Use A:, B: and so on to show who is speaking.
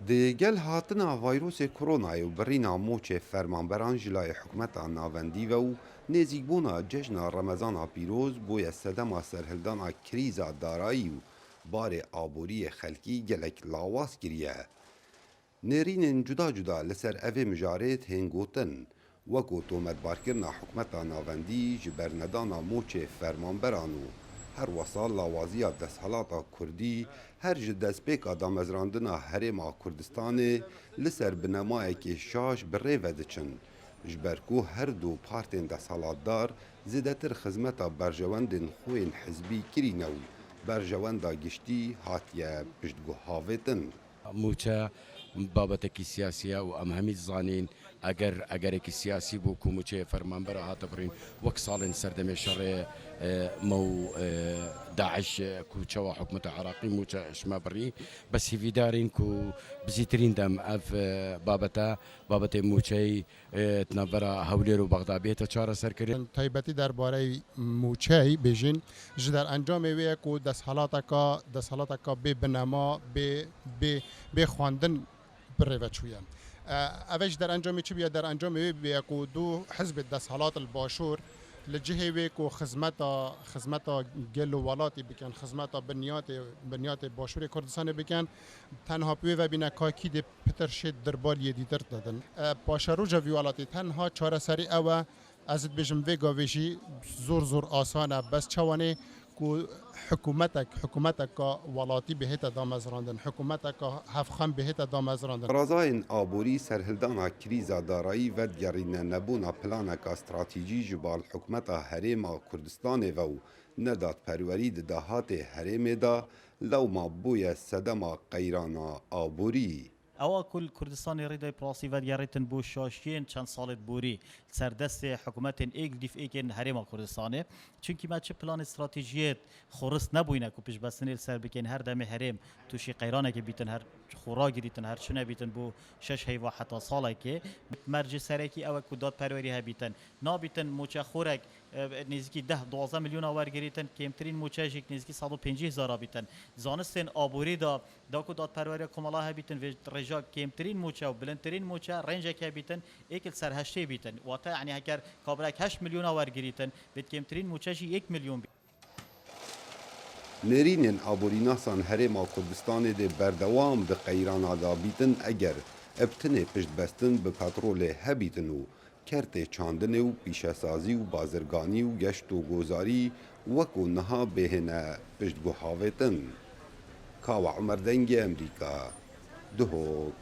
A: دی گل هاتنا ویروس کرونا و برینا موچ فرمانبران جلای حکومت ناوندی و نزیکبونا جشن رمضان پیروز بوی سدما سرهلدانا کریزا دارایی و بار آبوری خلکی گلک لاواز گریه. نرین جدا جدا لسر اوه مجارت هنگوتن وکو تومت بارکرنا حکومت ناوندی جبرندانا موچ فرمانبرانو هر وصال لاوازیا دستحالاتا کردی هر جدسپیکا دامزراندنا هرما کردستان لسر بنمایه که شاش بره ودچن جبرکو هر دو پارتین دستحالات دار زیدتر خدمتا برجواندن خوین حزبی کرینو برجواندا گشتی هاتیه پشتگو هاویتن
B: موچە بابەتێکی سیاسیە و ئەم هەمی زانین ئەگەرێکی سیاسی بوو و موچەیە فەرمانبەرە هاتە بڕین وەک ساڵین سەردەمێ شەڕێ مە و داعش کوچەوە حکومەتە عراقی موچە شمە بڕی بە سیڤیدارین و بزیترین دەم ئەف بابەتێ موچەی تنەڤەرە هەولێر و بەغدا بێتە چارە سەرکردن
C: تایبەتی دەربارەی موچەی بێژین ji derencamê wê ku desthilateka bê binema bê xwandin birêve çûye. Ev ji derencamê çi bûye derencamê wê bûye ku du hizbê desthilat il başûr li cihê wê ku xizmeta gel û welatê bikin xizmeta binyatê başûrê Kurdistanê bikin tenha wê vebîne kakî dê pitir şê dirbaliyê dîtir didin. Paşeroja vî welatê tenha çareserî ew e ez dibêjim vê gavê jî zor asan e bes çawanê ku حکومتeka welatî bihête damezrandin حکومتeka hevxem bihête damezrandin.
A: رازاین آبوری سرهلدانا کریزا دارایی و دیارینه نبونا پلانکا استراتیجی جبال حکومتا هرما کردستان و نداد پروری دهات هرم دا لو ما بوی سدما قیرانا آبوری
D: ئەوە کل کوردستانی ڕێدای پراسی ڤەرگەڕێتن بۆ شاشیên çend salê borî serdestê hikûmetên êk dîfêkên herêma Kurdistanê çunkî me çi planê stratejiyê xorist nebûyne ku piştbestinê ser bikin her demê herêm tûşî qeyranekê bîtin her xora girîtin her çi nebîtin bû şeş heyva heta salekê mercê serekî ew ku dadperwerî hebîtin nabîtin moçexorek nêzîkî 10-12 milyona wergirîtin kêmtirîn moçejek nêzîkî 150,000 bîtin zanistên aborî da ku dadperweriya komala hebîtin vê rêja kêmtirîn moçe û bilindtirîn moçe rênceke bîtin êkil ser heştê bîtin wate yanî heger kabirek 8 milyona wergirîtin vê kêmtirîn moçe jî 1 milyon bîtin.
A: نرینên aborînasan herêma Kurdistanê de berdewam di qeyrana da bîtin eger ev tinê piştbestin bi petrolê hebîtin û kertê çandinê û pîşesazî û bazirganî û geşt û gozarî wekû niha bêhêne piştguhavêtin. Kawa Emer Dengê Emerîka Duhok